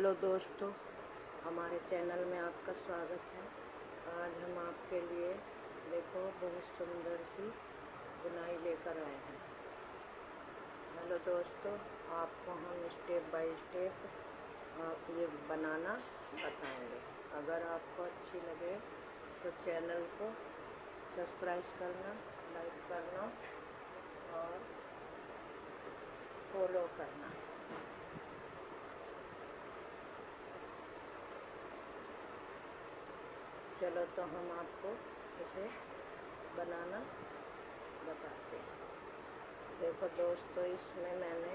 Hello दोस्तों, हमारे channel में आपका स्वागत है। आज हम आपके लिए देखो बहुत सुंदर सी बुनाई लेकर आए हैं। हेलो दोस्तों, आपको हम स्टेप बाय स्टेप आप ये बनाना बताएंगे। अगर आपको अच्छी लगे तो चैनल को सब्सक्राइब करना, लाइक करना और फॉलो करना। चलो तो हम आपको इसे बनाना बताते हैं। देखो दोस्तों, इसमें मैंने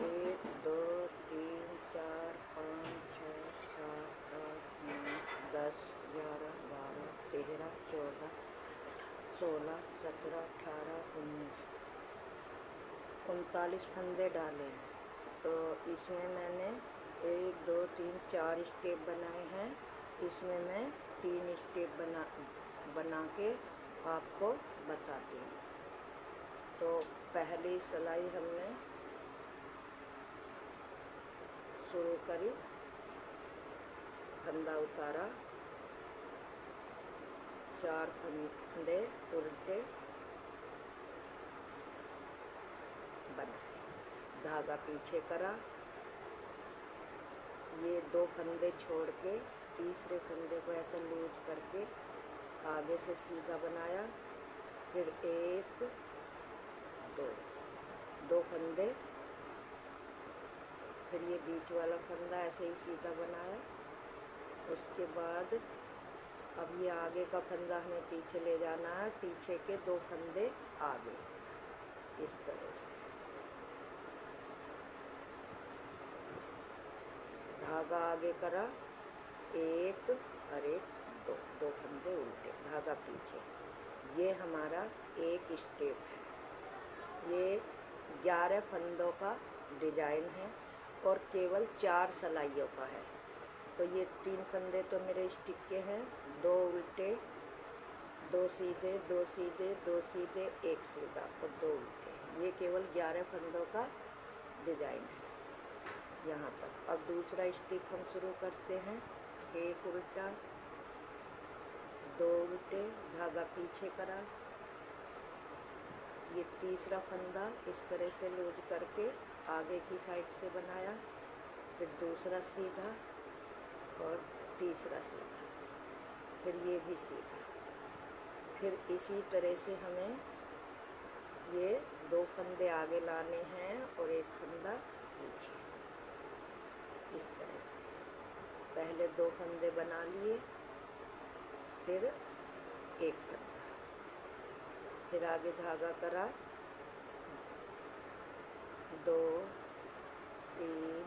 1 2 3 4 5 6 7 8 9 10 11 12 13 14 16 17 18 19 39 फंदे डाले हैं। तो इसमें मैंने 1 2 3 4 स्टेप बनाए हैं। इसमें मैं 3 स्टेप बना के आपको बताती हूँ। तो पहली सिलाई हमने शुरू करी, फंदा उतारा, 4 फंदे उल्टे बनाए, धागा पीछे करा, ये 2 फंदे छोड़ के तीसरे फंदे को ऐसे लूज करके आगे से सीधा बनाया, फिर 1 2 फंदे, फिर ये बीच वाला फंदा ऐसे ही सीधा बनाया। उसके बाद अब ये आगे का फंदा हमें पीछे ले जाना है, पीछे के 2 फंदे आगे, इस तरह से धागा आगे करा, 1 और 1 2 फंदे उल्टे, धागा पीछे। ये हमारा एक स्टेप है। ये 11 फंदों का डिजाइन है और केवल 4 सिलाइयों का है। तो ये 3 फंदे तो मेरे स्टिक के हैं, 2 उल्टे, 2 सीधे, 2 सीधे, 2 सीधे, 1 सीधा और 2 उल्टे। ये केवल 11 फंदों का डिजाइन है यहाँ तक। अब दूसरा स्टिक हम शुरू करते हैं। 1 उल्टा, 2 उल्टे, धागा पीछे करा, ये तीसरा फंदा इस तरह से लूज करके आगे की साइड से बनाया, फिर दूसरा सीधा और तीसरा सीधा, फिर ये भी सीधा। फिर इसी तरह से हमें ये 2 फंदे आगे लाने हैं और 1 फंदा पीछे, इस तरह से। पहले 2 फंदे बना लिए, फिर 1 फंदा, फिर आगे धागा करा, 2 3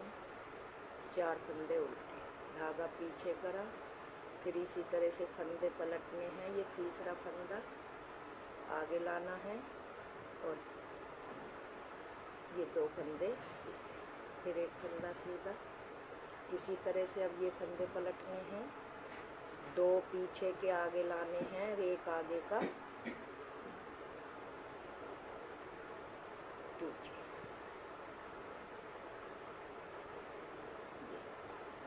4 फंदे उल्टे, धागा पीछे करा, फिर इसी तरह से फंदे पलटने हैं। ये तीसरा फंदा आगे लाना है और ये 2 फंदे सीधे, फिर 1 फंदा सीधा। इसी तरह से अब ये फंदे पलटने हैं, 2 पीछे के आगे लाने हैं और 1 आगे का पीछे। ये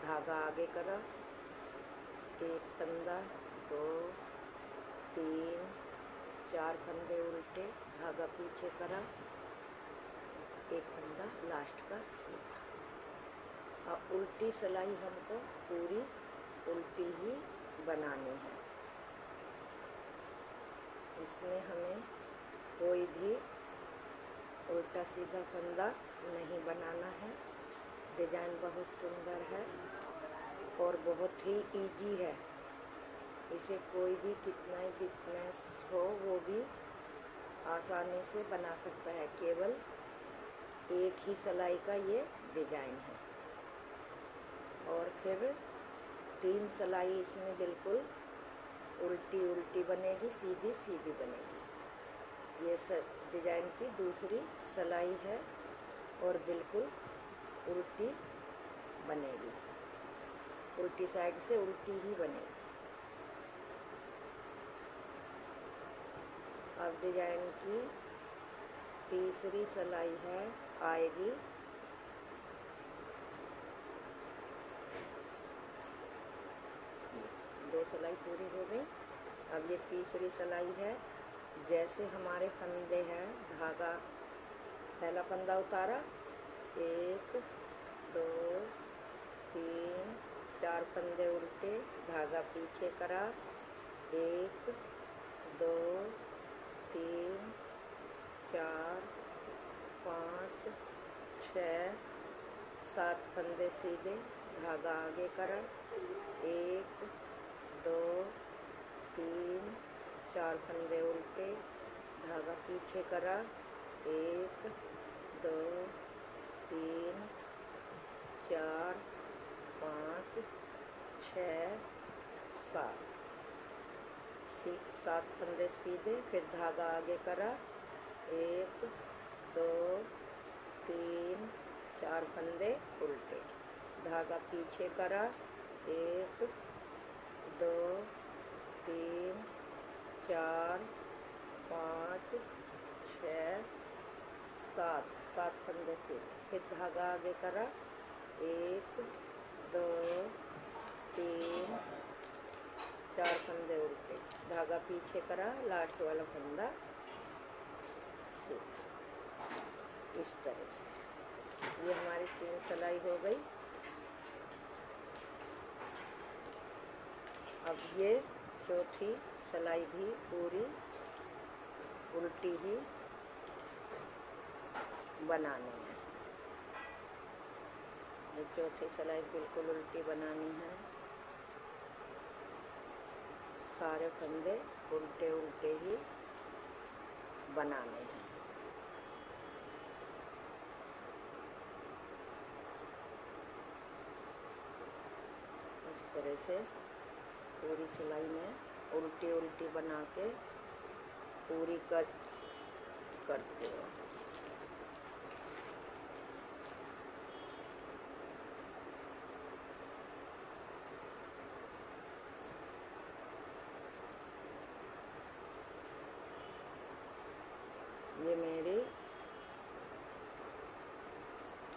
धागा आगे करा, 1 फंदा, 2 3 4 फंदे उल्टे, धागा पीछे करा, 1 फंदा लास्ट का सीधा। अब उल्टी सिलाई हमको पूरी उल्टी ही बनानी है। इसमें हमें कोई भी उल्टा सीधा फंदा नहीं बनाना है। डिजाइन बहुत सुंदर है और बहुत ही इजी है। इसे कोई भी कितना ही बिगनर्स हो वो भी आसानी से बना सकता है। केवल एक ही सिलाई का ये डिजाइन है और फिर 3 सिलाई इसमें बिल्कुल उल्टी उल्टी बनेगी, सीधी सीधी बनेगी। ये डिजाइन की दूसरी सिलाई है और बिल्कुल उल्टी बनेगी, उल्टी साइड से उल्टी ही बनेगी। अब डिजाइन की तीसरी सिलाई है, आएगी सिलाई पूरी हो गई। अब ये तीसरी सिलाई है। जैसे हमारे फंदे हैं, धागा पहला फंदा उतारा, 1 2 3 4 फंदे उल्टे, धागा पीछे करा, 1 2 3 4 5 6 7 फंदे सीधे, धागा आगे करा, 1 2 3 4 फंदे उल्टे, धागा पीछे करा, 1 2 3 4 5 6 7 फंदे सीधे, फिर धागा आगे करा, 1 2 3 4 फंदे उल्टे, धागा पीछे करा, 1 2 3 4 5 6 7 फंदे सीधे, फिर धागा आगे करा, 1 2 3 4 फंदे उल्टे, धागा पीछे करा, लास्ट वाला फंदा सीधा। इस तरह से ये हमारी 3 सिलाई हो गई। अब ये चौथी सिलाई भी पूरी उल्टी ही बनानी है। ये चौथी सिलाई बिल्कुल उल्टी बनानी है। सारे फंदे उल्टे उल्टे ही बनाने हैं। इस तरह से पूरी सिलाई में उल्टी उल्टी बना के पूरी करते हो। ये मेरी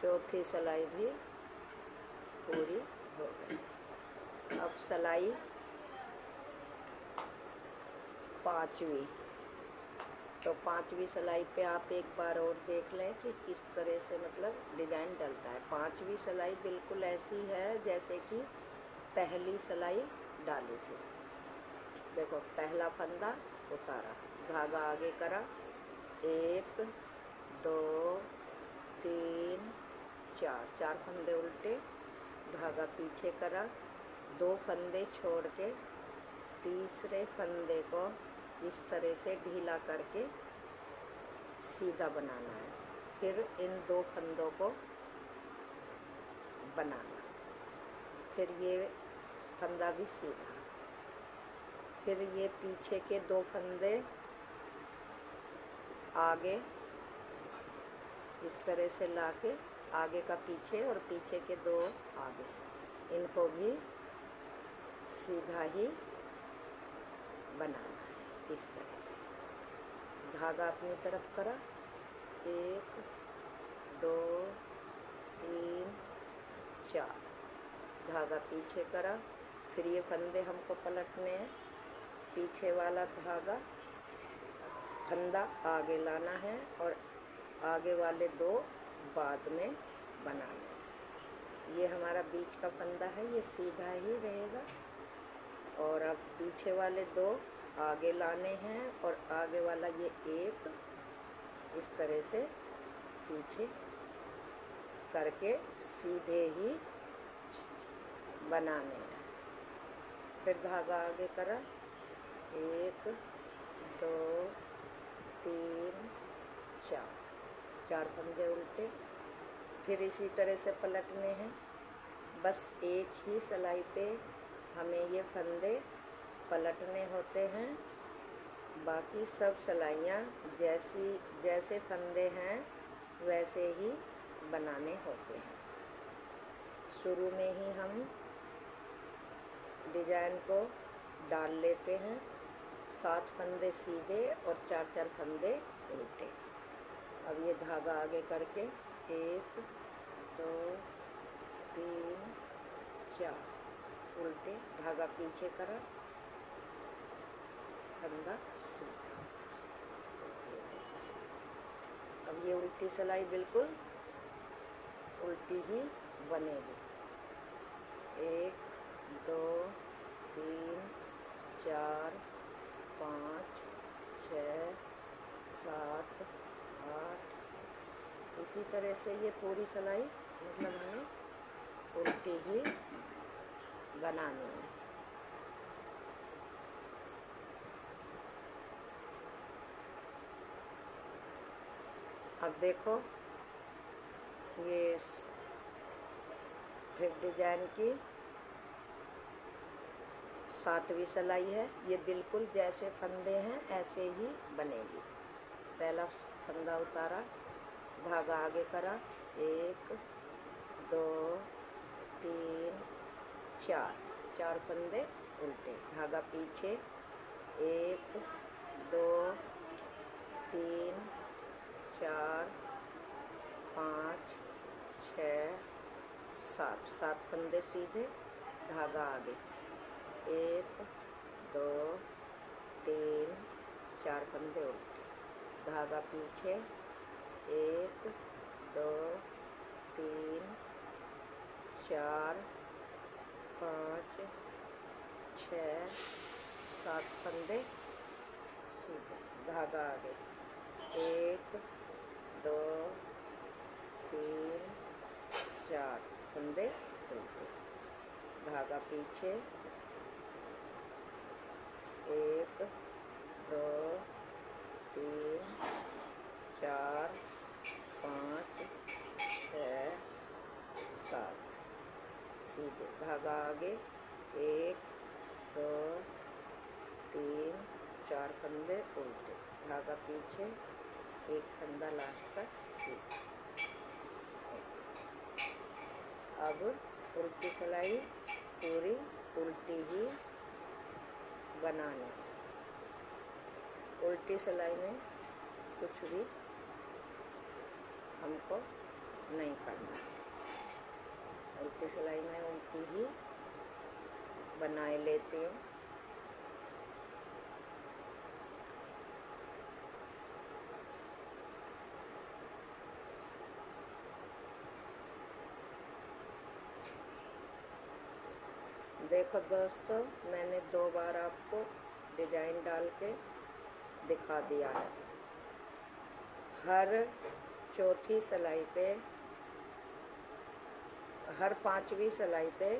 चौथी सिलाई भी पूरी हो गई। अब सिलाई पांचवी, तो पांचवी सिलाई पे आप एक बार और देख लें कि किस तरह से मतलब डिज़ाइन डलता है। पांचवी सिलाई बिल्कुल ऐसी है जैसे कि पहली सिलाई डाली थी। देखो, पहला फंदा उतारा, धागा आगे करा, 1 2 3 4 फंदे उल्टे, धागा पीछे करा, 2 फंदे छोड़ के तीसरे फंदे को इस तरह से ढीला करके सीधा बनाना है। फिर इन 2 फंदों को बनाना, फिर ये फंदा भी सीधा, फिर ये पीछे के 2 फंदे आगे इस तरह से लाके, आगे का पीछे और पीछे के 2 आगे, इनको भी सीधा ही बनाना है। इस तरह से धागा अपनी तरफ करा, 1 2 3 4, धागा पीछे करा, फिर ये फंदे हमको पलटने हैं, पीछे वाला धागा फंदा आगे लाना है और आगे वाले 2 बाद में बनाने हैं। ये हमारा बीच का फंदा है, ये सीधा ही रहेगा। और अब पीछे वाले 2 आगे लाने हैं और आगे वाला ये 1 इस तरह से पीछे करके सीधे ही बनाने हैं। फिर धागा आगे करा, 1 2 3 4 फंदे उल्टे, फिर इसी तरह से पलटने हैं। बस एक ही सिलाई पे हमें ये फंदे पलटने होते हैं। बाकी सब सिलाइयाँ जैसे फंदे हैं वैसे ही बनाने होते हैं। शुरू में ही हम डिजाइन को डाल लेते हैं, 7 फंदे सीधे और 4 फंदे उल्टे। अब ये धागा आगे करके 1 2 3 4 उल्टे, धागा पीछे करा, फंदा सीधा। अब ये उल्टी सिलाई बिल्कुल उल्टी ही बनेगी। 1 2 3 4 5 6 7 8। इसी तरह से ये पूरी सिलाई मतलब हमें उल्टी ही बनानी है। अब देखो ये फिर डिजाइन की 7वीं सिलाई है। ये बिल्कुल जैसे फंदे हैं ऐसे ही बनेगी। पहला फंदा उतारा, धागा आगे करा, 1 2 3 4 फंदे उल्टे, धागा पीछे, 1 2 3 4 5 6 7 फंदे सीधे, धागा आगे, 1 2 3 4 फंदे उल्टे, धागा पीछे, 1 2 3 4 5 6 7 फंदे सीधे, धागा आगे, 1 2 3 4 फंदे उल्टे, धागा पीछे, 1 2 3 4 5 6 7 सीधे, धागा आगे, 1 2 3 4 फंदे उल्टे, धागा पीछे, 1 फंदा लास्ट तक सीधा। अब उल्टी सिलाई पूरी उल्टी ही बनानी। उल्टी सिलाई में कुछ भी हमको नहीं करना है। उल्टी सिलाई में उल्टी ही बनाए लेती हूँ। देखो दोस्तों, मैंने 2 बार आपको डिजाइन डाल के दिखा दिया है। हर चौथी सिलाई पे, हर 5वीं सिलाई पे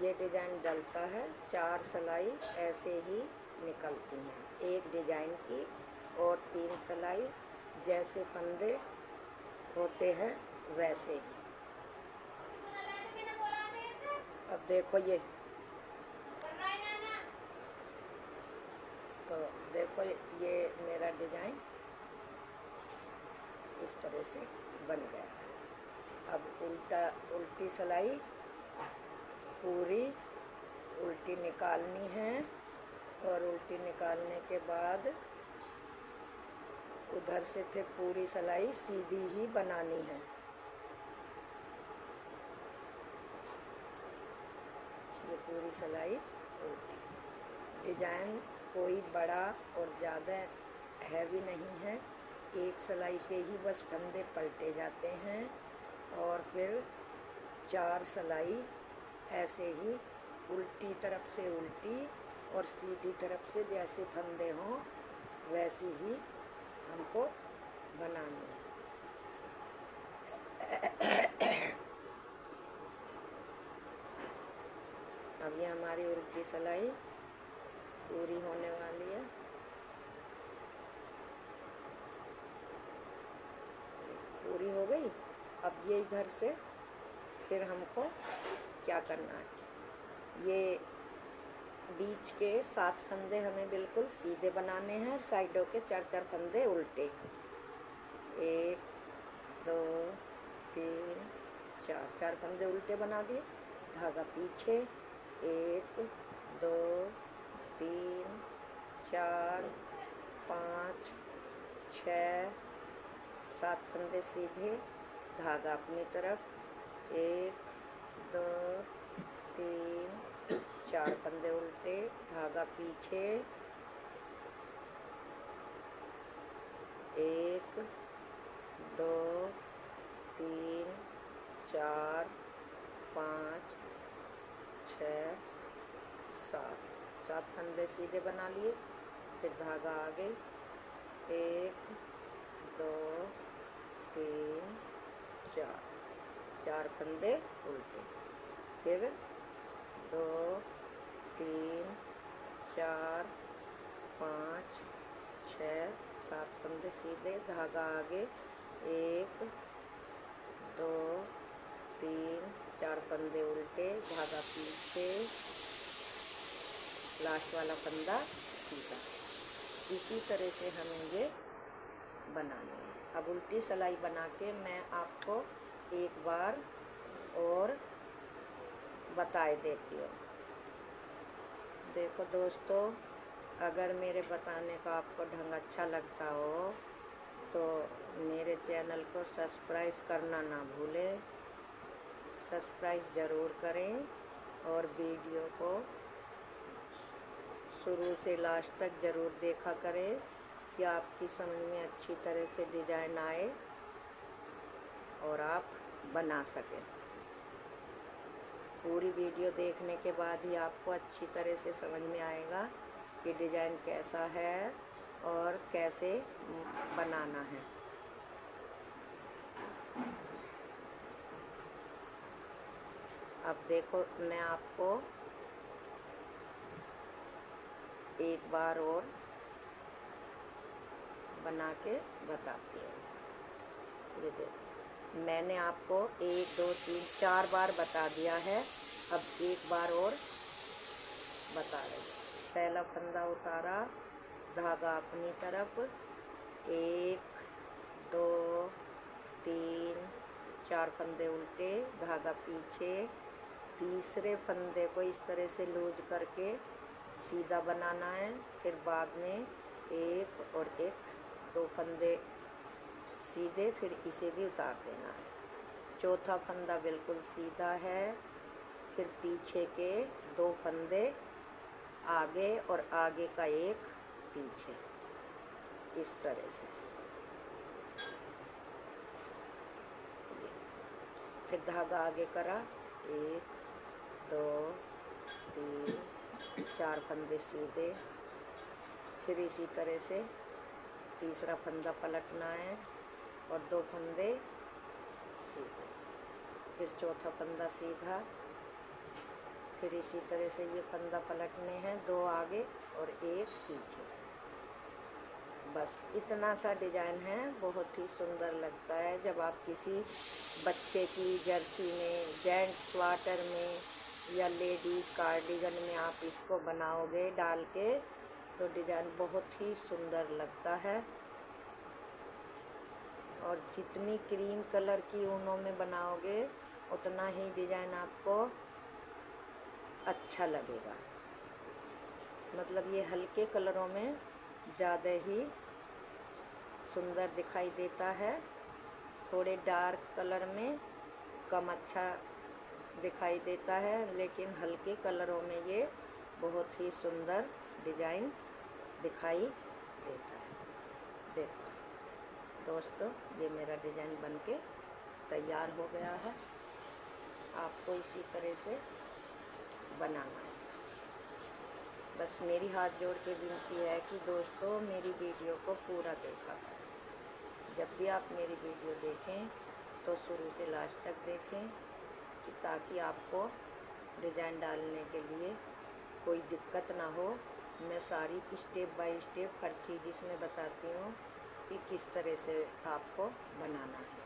ये डिजाइन डलता है। 4 सिलाई ऐसे ही निकलती हैं एक डिजाइन की, और 3 सिलाई जैसे फंदे होते हैं वैसे ही। अब देखो ये, तो देखो ये मेरा डिजाइन इस तरह से बन गया। अब उल्टी सिलाई पूरी उल्टी निकालनी है, और उल्टी निकालने के बाद उधर से फिर पूरी सिलाई सीधी ही बनानी है। ये पूरी सिलाई उल्टी। डिजाइन कोई बड़ा और ज़्यादा हैवी नहीं है। एक सिलाई पे ही बस फंदे पलटे जाते हैं, और फिर 4 सिलाई ऐसे ही उल्टी तरफ से उल्टी और सीधी तरफ से जैसे फंदे हों वैसी ही हमको बनानी है। अब ये हमारी उल्टी सिलाई पूरी होने वाली है। पूरी हो गई। अब ये इधर से फिर हमको क्या करना है, ये बीच के 7 फंदे हमें बिल्कुल सीधे बनाने हैं, साइडों के 4 फंदे उल्टे। 1 2 3 4 फंदे उल्टे बना दिए, धागा पीछे, 1 2 3 4 5 6 7 फंदे सीधे, धागा अपनी तरफ, 1 2 3 4 फंदे उल्टे, धागा पीछे, 1 2 3 4 5 6 7 7 फंदे सीधे बना लिए। फिर धागा आगे 1 2 3 4 4 फंदे उल्टे। फिर 2 3 4 5 6 7 फंदे सीधे, धागा आगे 1 2 3 4 फंदे उल्टे, धागा पीछे, लास्ट वाला फंदा सीधा। इसी तरह से हमें ये बनानी है। अब उल्टी सिलाई बना के मैं आपको एक बार और बताए देती हूँ। देखो दोस्तों, अगर मेरे बताने का आपको ढंग अच्छा लगता हो तो मेरे चैनल को सब्सक्राइब करना ना भूलें। सब्सक्राइब ज़रूर करें और वीडियो को शुरू से लास्ट तक ज़रूर देखा करें कि आपकी समझ में अच्छी तरह से डिज़ाइन आए और आप बना सकें। पूरी वीडियो देखने के बाद ही आपको अच्छी तरह से समझ में आएगा कि डिज़ाइन कैसा है और कैसे बनाना है। अब देखो, मैं आपको एक बार और बना के बताती हूँ। ये देखो, मैंने आपको 1 2 3 4 बार बता दिया है। अब एक बार और बता रही हूँ। पहला फंदा उतारा, धागा अपनी तरफ, 1 2 3 4 फंदे उल्टे, धागा पीछे। तीसरे फंदे को इस तरह से लूज करके सीधा बनाना है। फिर बाद में 1 और 1 2 फंदे सीधे, फिर इसे भी उतार देना है। चौथा फंदा बिल्कुल सीधा है, फिर पीछे के 2 फंदे आगे और आगे का 1 पीछे, इस तरह से। फिर धागा आगे करा, 1 2 3 4 फंदे सीधे, फिर इसी तरह से तीसरा फंदा पलटना है और 2 फंदे सीधे, फिर चौथा फंदा सीधा, फिर इसी तरह से ये फंदा पलटने हैं, 2 आगे और 1 पीछे। बस इतना सा डिज़ाइन है। बहुत ही सुंदर लगता है जब आप किसी बच्चे की जर्सी में, जेंट्स स्वेटर में या लेडीज कार्डिगन में आप इसको बनाओगे डाल के, तो डिज़ाइन बहुत ही सुंदर लगता है। और जितनी क्रीम कलर की ऊनों में बनाओगे उतना ही डिज़ाइन आपको अच्छा लगेगा। मतलब ये हल्के कलरों में ज़्यादा ही सुंदर दिखाई देता है, थोड़े डार्क कलर में कम अच्छा दिखाई देता है, लेकिन हल्के कलरों में ये बहुत ही सुंदर डिज़ाइन दिखाई देता है। देखो दोस्तों, ये मेरा डिज़ाइन बनके तैयार हो गया है। आपको इसी तरह से बनाना है। बस मेरी हाथ जोड़ के विनती है कि दोस्तों मेरी वीडियो को पूरा देखा करें। जब भी आप मेरी वीडियो देखें तो शुरू से लास्ट तक देखें, कि ताकि आपको डिज़ाइन डालने के लिए कोई दिक्कत ना हो। मैं सारी स्टेप बाय स्टेप हर चीज़ इसमें बताती हूँ कि किस तरह से आपको बनाना है।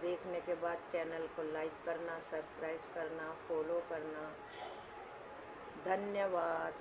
देखने के बाद चैनल को लाइक करना, सब्सक्राइब करना, फॉलो करना। धन्यवाद।